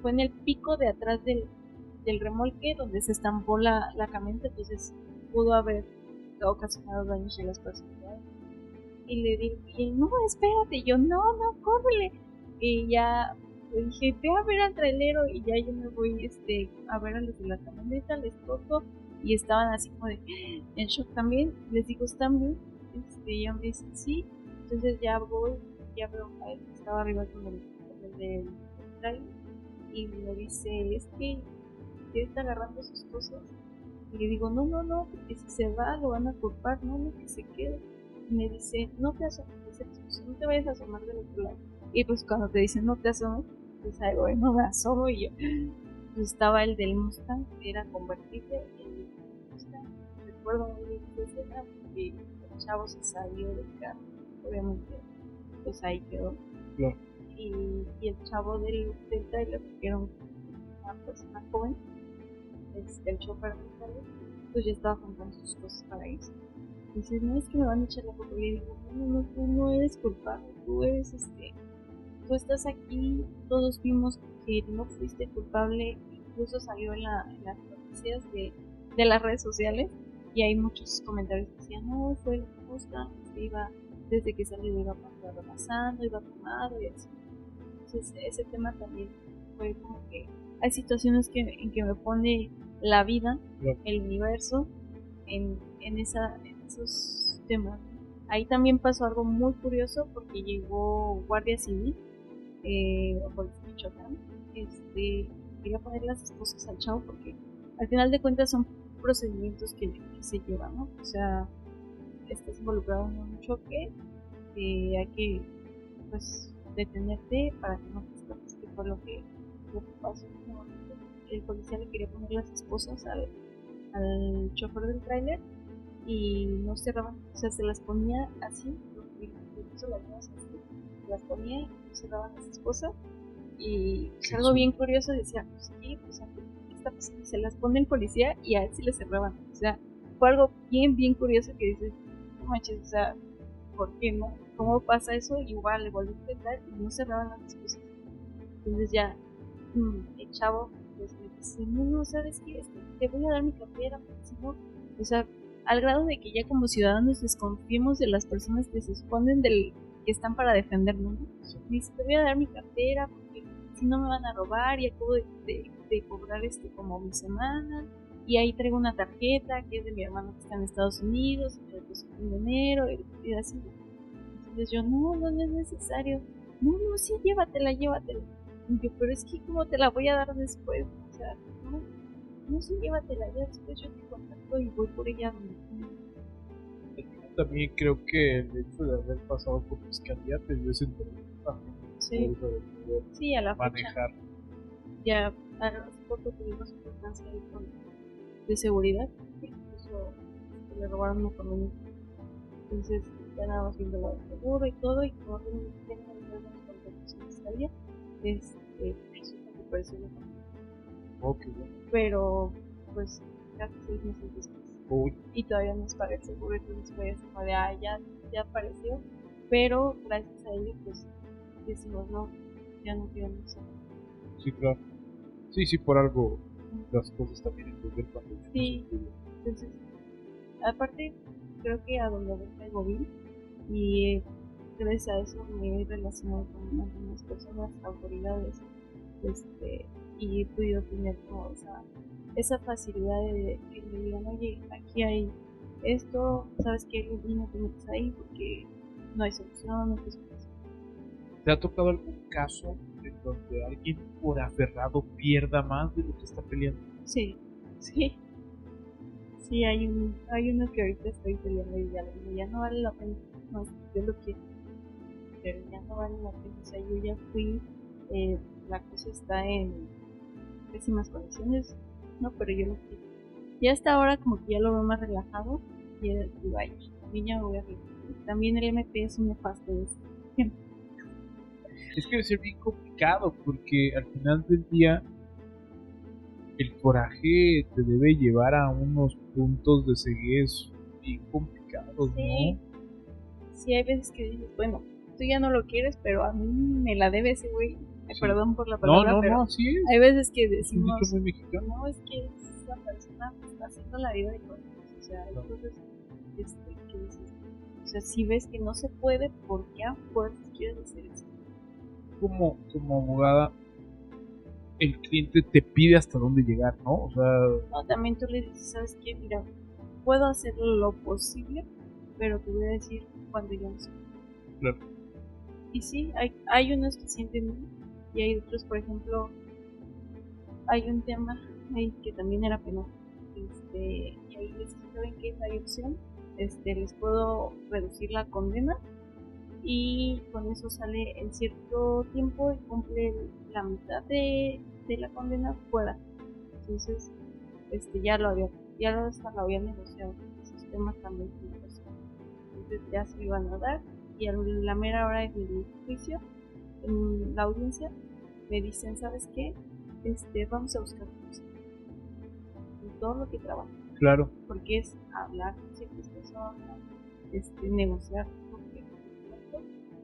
fue en el pico de atrás del remolque donde se estampó la camioneta, entonces pudo haber ocasionado daños a las personas. Y le digo, y no, espérate, yo no, córrele. Y ya le dije, ve a ver al trailero, y ya yo me voy a ver a los de la camioneta, les toco, y estaban así como de en shock también. Les digo, ¿están bien? Ya me dicen, sí. Entonces ya voy, ya veo a él que estaba arriba con el del trailer, y me dice, es que está agarrando sus cosas. Y le digo, no, porque si se va lo van a culpar, no, que se quede. Y me dice, no te asomes, no te vayas a asomar del otro lado. Y pues cuando te dicen no te asomes, pues ahí voy, no me asomo. Y yo, pues estaba el del Mustang, que era convertible, el Mustang. Recuerdo muy bien esa escena porque el chavo se salió del carro, obviamente, pues ahí quedó. Claro. Y el chavo del trailer, que era una persona joven, el chofer del trailer, pues ya estaba juntando sus cosas para irse. Dice, no, es que me van a echar la culpa. Y le digo, no, tú no eres culpable, tú eres tú estás aquí, todos vimos que no fuiste culpable, incluso salió en las noticias de las redes sociales, y hay muchos comentarios que decían, no, fue el Mustang, iba, desde que salió iba pasando, iba tomado y así. Entonces ese tema también fue como que hay situaciones en que me pone la vida, el universo, en esos temas. Ahí también pasó algo muy curioso porque llegó Guardia Civil, por Michoacán, quería poner las esposas al chavo porque al final de cuentas son procedimientos que se llevan, ¿no? O sea, estás involucrado en un choque, hay que, pues, detenerte para que no te escapes, que fue lo que pasó en ese momento. El policía le quería poner las esposas al chofer del tráiler y no cerraban, o sea, se las ponía así, puso las manos así, las ponía y no cerraban las esposas. Y pues, algo bien curioso, decía, pues sí, pues esta persona se las pone el policía y a él sí le cerraban. O sea, fue algo bien curioso que dices, no manches, o sea, ¿por qué no? ¿Cómo pasa eso? Igual le volví a intentar y no cerraban las esposas. Entonces ya el chavo pues me dice, no, ¿sabes qué? Te voy a dar mi cartera, porque si no, o sea, al grado de que ya como ciudadanos desconfiemos de las personas que se esconden que están para defendernos, ¿no? Me dice, te voy a dar mi cartera porque si no me van a robar, y acabo de cobrar como mi semana, y ahí traigo una tarjeta que es de mi hermano que está en Estados Unidos, y me depositó un dinero, y así. Entonces yo, no es necesario. No, sí, llévatela. Y yo, pero es que ¿cómo te la voy a dar después? O sea, no, sí, llévatela, ya después yo te contacto y voy por ella. También creo que el hecho de haber pasado por fiscalía te dio ese interés también. Sí, a la manejar. Fecha, ya hace poco tuvimos un alcance de seguridad, incluso le robaron una camioneta. Entonces ya nada más viendo lo del seguro y todo, y como tengo algunos contactos en fiscalía, resulta que pareció una familia. Ok, bueno. Pero, pues, casi 6 meses después. Uy, Y todavía nos paga el seguro, entonces fue así como de, ya apareció, pero gracias a ello, pues, decimos, no, ya no queremos. sí, claro. Sí, por algo las cosas también entender cuando Sí, entonces, aparte, creo que a donde me caigo bien, y gracias a eso me he relacionado con algunas personas, autoridades, y he podido tener como esa facilidad de que me digan, oye, aquí hay esto, sabes que no te metes ahí porque no hay solución, no hay solución. ¿Te ha tocado algún caso en donde alguien por aferrado pierda más de lo que está peleando? Sí, hay uno que ahorita estoy peleando y ya no vale la pena, no, yo lo quiero, pero ya no vale la pena, o sea, yo ya fui, la cosa está en pésimas condiciones, no, pero yo lo quiero. Ya hasta ahora como que ya lo veo más relajado y vaya, ya me voy a reír. También el MP es un nefasto de eso. Es que debe ser bien complicado porque al final del día el coraje te debe llevar a unos puntos de ceguez bien complicados, Sí. ¿no? Sí, hay veces que dices, bueno, tú ya no lo quieres, pero a mí me la debe ese güey. Sí. Perdón por la palabra, pero No, sí es. hay veces que Es un decimos, dicho muy mexicano. no, es que esa persona me está haciendo la vida de cosas. O sea, hay cosas que dices, o sea, si ves que no se puede, ¿por qué a fuerzas quieres hacer eso? Como abogada, el cliente te pide hasta dónde llegar, ¿no? O sea, No, también tú le dices, ¿sabes qué? Mira, puedo hacer lo posible, pero te voy a decir cuando yo no sé. claro. Y sí, hay unos que sienten y hay otros, por ejemplo, hay un tema ahí que también era penal. Y ahí les saben que no hay opción. Les puedo reducir la condena y con eso sale en cierto tiempo y cumple la mitad de la condena fuera. Entonces, hasta lo había negociado. Esos temas también se negocian. Entonces ya se lo iban a dar y a la mera hora del juicio, en la audiencia, me dicen, ¿sabes qué? Vamos a buscar todo lo que trabaja. Claro. Porque es hablar con ciertas personas, negociar,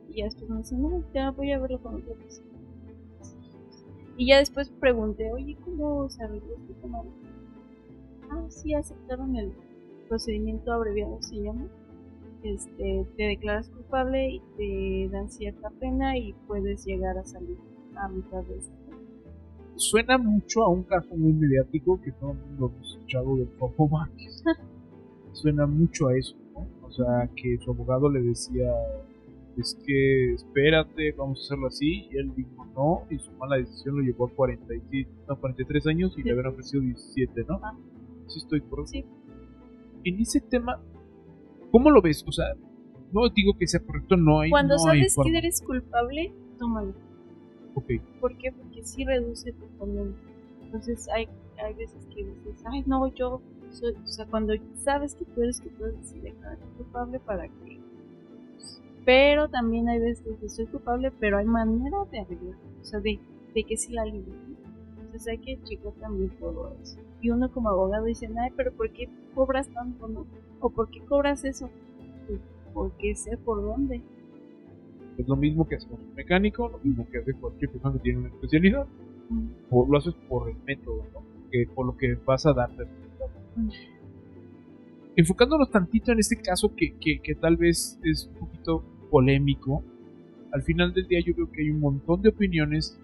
y ya después me dicen, no, ya voy a verlo con otra persona. Y ya después pregunté, oye, ¿cómo se arregló este tema? Ah, sí, aceptaron el procedimiento abreviado, se llama. Te declaras culpable y te dan cierta pena y puedes llegar a salir a mitad de esta pena. Suena mucho a un caso muy mediático que todo el mundo ha escuchado del Fofo Márquez. Suena mucho a eso, ¿no? O sea, que su abogado le decía, es que espérate, vamos a hacerlo así, y él dijo no, y su mala decisión lo llevó a 43 años y le habían ofrecido 17, ¿no? Ah. Sí, estoy correcto. Sí. En ese tema, ¿cómo lo ves? O sea, no digo que sea correcto, no hay. Cuando no sabes hay que eres culpable, tómalo. Ok. ¿Por qué? Porque sí reduce tu condena. Entonces hay veces que dices, ay no, yo soy, o sea, cuando sabes que tú eres culpable, sí declararte culpable para que. Pero también hay veces que dices, soy culpable, pero hay manera de arreglar, o sea, de que sí la libre. Entonces hay que checar también todo eso. Y uno como abogado dice, ay, pero ¿por qué cobras tanto, no? ¿O por qué cobras eso? Pues porque sé por dónde. Es lo mismo que hace un mecánico, lo mismo que hace cualquier persona que tiene una especialidad. Lo haces por el método, ¿no? Por lo que vas a dar resultado. Enfocándonos tantito en este caso que tal vez es un poquito polémico, al final del día yo veo que hay un montón de opiniones,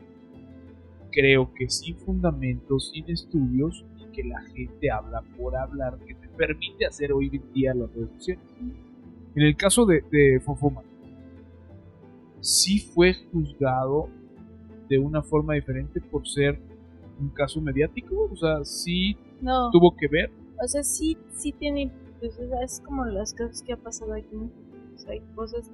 creo que sin fundamentos, sin estudios, y que la gente habla por hablar, que te permite hacer hoy en día las reducciones. En el caso de Fofo Márquez, sí fue juzgado de una forma diferente por ser un caso mediático, o sea, sí no, tuvo que ver. O sea, sí tiene, pues, es como las cosas que ha pasado aquí, ¿no? O sea, hay cosas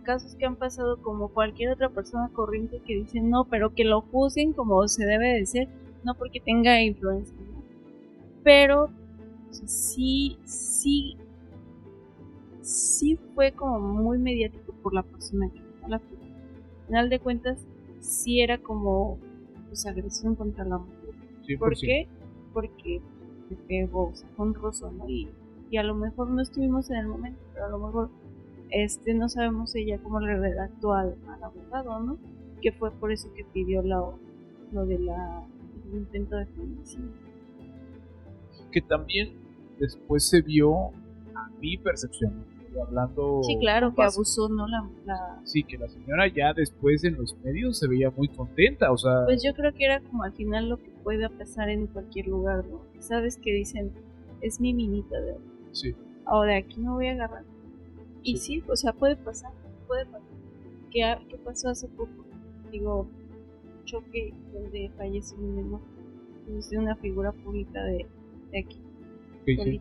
casos que han pasado como cualquier otra persona corriente que dicen no, pero que lo juzguen como se debe de ser, no porque tenga influencia, ¿no? Pero o sea, sí sí fue como muy mediático por la persona que tomó la foto. Al final de cuentas, sí era como pues, agresión contra la mujer. ¿Por qué? Porque se pegó, o sea, fue un rozo, ¿no? Y a lo mejor no estuvimos en el momento, pero a lo mejor no sabemos ella cómo le redactó al abogado, ¿no? Que fue por eso que pidió lo de el intento de feminicidio. Que también después se vio, a mi percepción, hablando... Sí, claro, que abusó, ¿no? Sí, que la señora ya después en los medios se veía muy contenta, o sea... Pues yo creo que era como al final lo que puede pasar en cualquier lugar, ¿no? Sabes que dicen, es mi minita de oro. Sí. O de aquí me voy a agarrar. Y sí, o sea, puede pasar. ¿Qué pasó hace poco? Digo, choque donde falleció un niño, de una figura pública de aquí. Sí.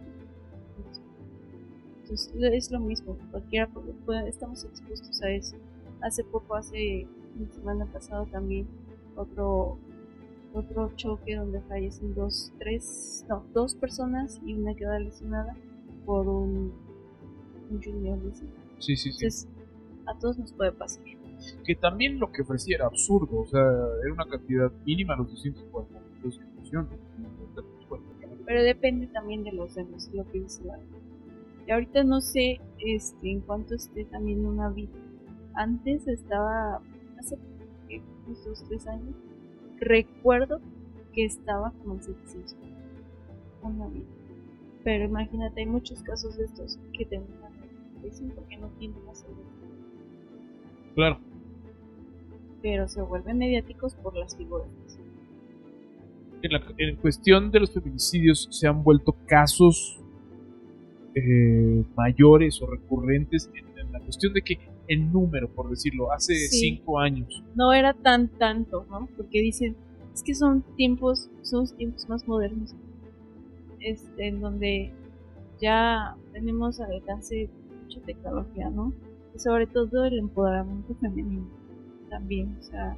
Entonces es lo mismo, cualquiera estamos expuestos a eso. Hace poco, hace la semana pasada también, otro choque donde fallecen dos personas y una queda lesionada por un junior. Sí. Entonces, a todos nos puede pasar. Que también lo que ofrecía era absurdo, o sea, era una cantidad mínima los 240 minutos de ejecución. Pero depende también de los demás, lo que dice la. Y ahorita no sé en cuánto esté también una vida. Antes estaba, hace unos 2-3 años, recuerdo que estaba como en 700 una vida. Pero imagínate, hay muchos casos de estos que terminan en porque no tienen la seguridad. Claro. Pero se vuelven mediáticos por las figuras. En cuestión de los feminicidios se han vuelto casos mayores o recurrentes en la cuestión de que en número, por decirlo, hace 5 años. No era tanto, ¿no? Porque dicen, es que son tiempos más modernos, en donde ya tenemos al alcance mucha tecnología, ¿no? Y sobre todo el empoderamiento femenino también, o sea,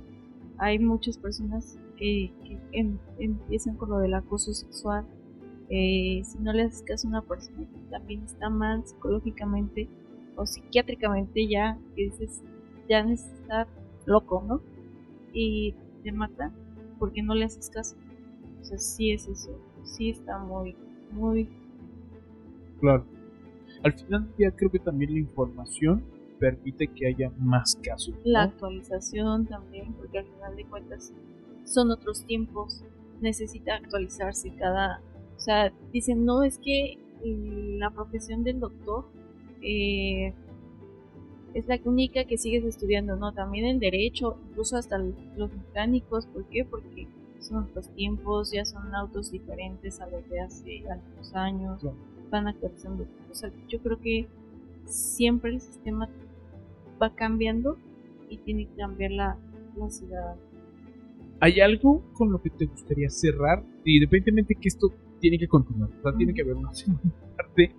hay muchas personas que empiezan con lo del acoso sexual. Si no le haces caso a una persona que también está mal psicológicamente o psiquiátricamente, ya que dices, ya necesita loco, ¿no? Y te mata porque no le haces caso. O sea, sí es eso, sí está muy claro. Al final del día creo que también la información permite que haya más casos, ¿no? La actualización también, porque al final de cuentas son otros tiempos, necesita actualizarse cada. O sea, dicen, no, es que la profesión del doctor es la única que sigues estudiando, no, también el derecho, incluso hasta los mecánicos. ¿Por qué? Porque son otros tiempos, ya son autos diferentes a los de hace algunos años, van actualizando. O sea, yo creo que siempre el sistema va cambiando y tiene que cambiar la ciudad. ¿Hay algo con lo que te gustaría cerrar? Independientemente que esto tiene que continuar, o sea, tiene que haber una segunda parte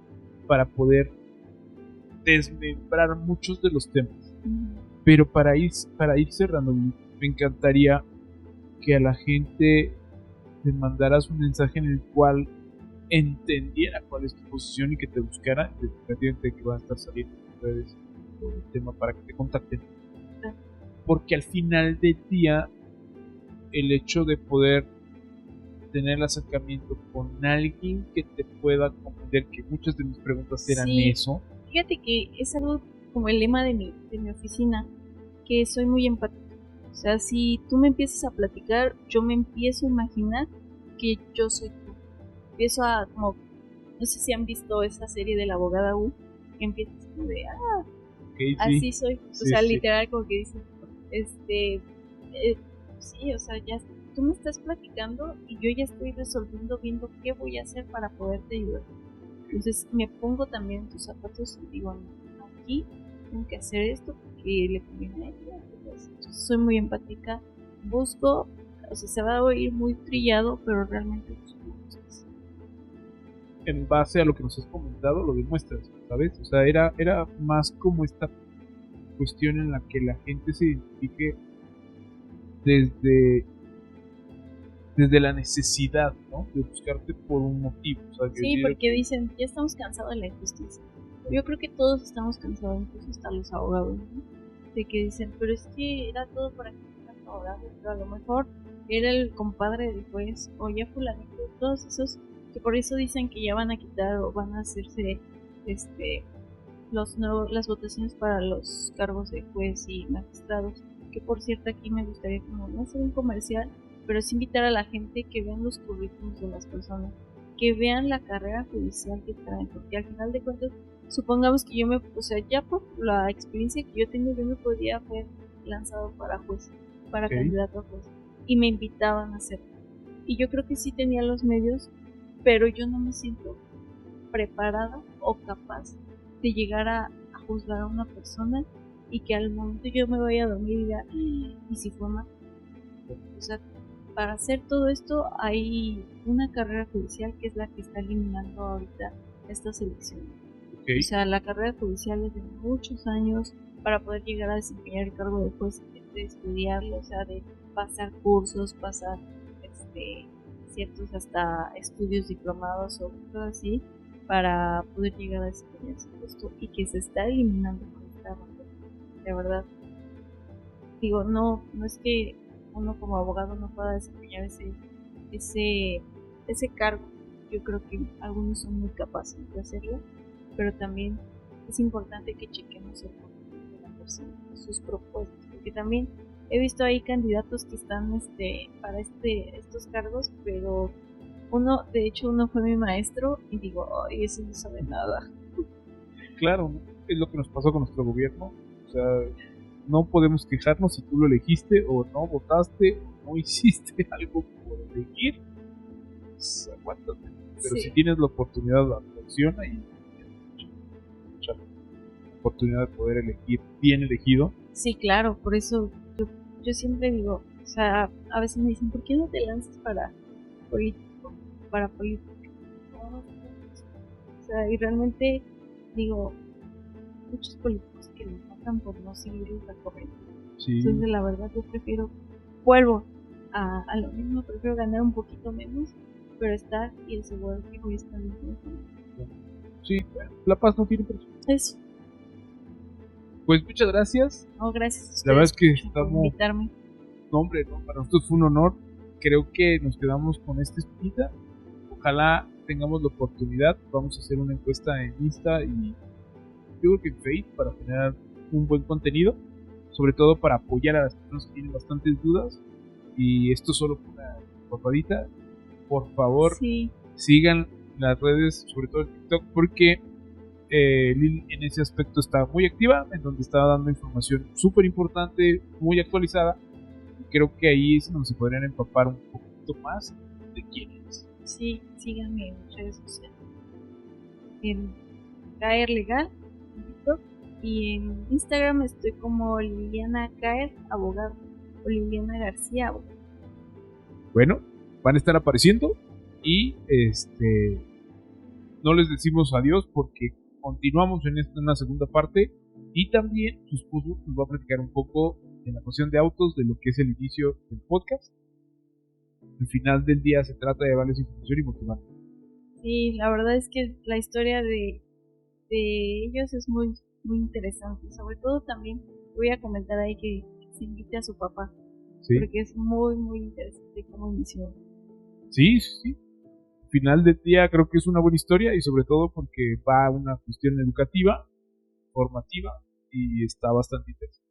para poder desmembrar muchos de los temas. Pero para ir cerrando, me encantaría que a la gente le mandaras un mensaje en el cual entendiera cuál es tu posición y que te buscara, independientemente de que van a estar saliendo en redes por el tema para que te contacten. Porque al final del día, el hecho de poder tener el acercamiento con alguien que te pueda comprender, que muchas de mis preguntas eran eso. Fíjate que es algo como el lema de mi oficina, que soy muy empática. O sea, si tú me empiezas a platicar, yo me empiezo a imaginar que yo soy tú. Empiezo a, como, no sé si han visto esa serie de la abogada U, que empiezas como de, así soy. O sea, literal como que dicen, sí, o sea, ya tú me estás platicando y yo ya estoy resolviendo, viendo qué voy a hacer para poderte ayudar. Entonces me pongo también en tus zapatos y digo, no, aquí tengo que hacer esto porque le conviene a ella. Entonces, soy muy empática, busco, o sea, se va a oír muy trillado, pero realmente busco cosas. En base a lo que nos has comentado, lo demuestras, ¿sabes? O sea, era más como esta cuestión en la que la gente se identifique desde la necesidad, ¿no? De buscarte por un motivo. O sea, sí, porque dicen, ya estamos cansados de la injusticia. yo creo que todos estamos cansados, incluso hasta los abogados, ¿no? De que dicen, pero es que era todo para que fueran abogados, pero a lo mejor era el compadre del juez o ya fulanito, todos esos que por eso dicen que ya van a quitar o van a hacerse las votaciones para los cargos de juez y magistrados. Que por cierto aquí me gustaría como no hacer un comercial, pero sí invitar a la gente que vean los currículums de las personas, que vean la carrera judicial que traen, porque al final de cuentas, supongamos que yo ya por la experiencia que yo tengo, yo me podía haber lanzado para juez, para candidato a juez, y me invitaban a hacerlo. Y yo creo que sí tenía los medios, pero yo no me siento preparada o capaz de llegar a juzgar a una persona y que al momento yo me vaya a dormir y diga, ¿y si fue mal? O sea, para hacer todo esto hay una carrera judicial que es la que está eliminando ahorita estas elecciones. O sea, la carrera judicial es de muchos años para poder llegar a desempeñar el cargo de juez, de estudiarlo, o sea, de pasar cursos, pasar ciertos hasta estudios diplomados o cosas así para poder llegar a desempeñar ese puesto y que se está eliminando con esta reforma. De verdad, digo, no es que uno como abogado no pueda desempeñar ese cargo. Yo creo que algunos son muy capaces de hacerlo, pero también es importante que chequemos el perfil de la persona, sus propuestas, porque también he visto ahí candidatos que están para estos cargos, pero de hecho uno fue mi maestro y digo, ay, ese no sabe nada. Claro, es lo que nos pasó con nuestro gobierno, o sea, no podemos quejarnos si tú lo elegiste o no votaste o no hiciste algo por elegir, pues aguántate, pero sí. Si tienes la oportunidad, acciona y mucha oportunidad de poder elegir bien elegido. Sí, claro, por eso yo siempre digo, o sea, a veces me dicen, ¿por qué no te lanzas para político? O sea, y realmente digo, muchos políticos que nos matan por no seguir la corriente. Sí. Entonces, la verdad, yo vuelvo a lo mismo, prefiero ganar un poquito menos, pero estar y asegurar que voy a estar bien. Sí, la paz no tiene precio. Eso. Pues muchas gracias. No, gracias. La verdad es que estamos. Por invitarme. No, hombre, no, para nosotros fue un honor. Creo que nos quedamos con esta espinita. Ojalá tengamos la oportunidad. Vamos a hacer una encuesta en Insta y yo creo que en Facebook para generar un buen contenido, sobre todo para apoyar a las personas que tienen bastantes dudas. Y esto solo fue una papadita. Por favor, sí. Sigan las redes, sobre todo en TikTok, porque Lil en ese aspecto está muy activa, en donde está dando información súper importante, muy actualizada. Creo que ahí es donde se podrían empapar un poquito más de quién es. Sí, síganme en redes sociales. En Caer Legal, en TikTok, y en Instagram estoy como Liliana Caer, abogado, o Liliana García, abogado. Bueno, van a estar apareciendo y no les decimos adiós porque continuamos en una segunda parte y también su esposo nos va a platicar un poco en la cuestión de autos de lo que es el inicio del podcast. Al final del día se trata de darles información y motivar. Sí, la verdad es que la historia de ellos es muy, muy interesante. Sobre todo también voy a comentar ahí que se invite a su papá. Sí. Porque es muy, muy interesante cómo inició. Sí. Al final del día creo que es una buena historia y sobre todo porque va a una cuestión educativa, formativa y está bastante interesante.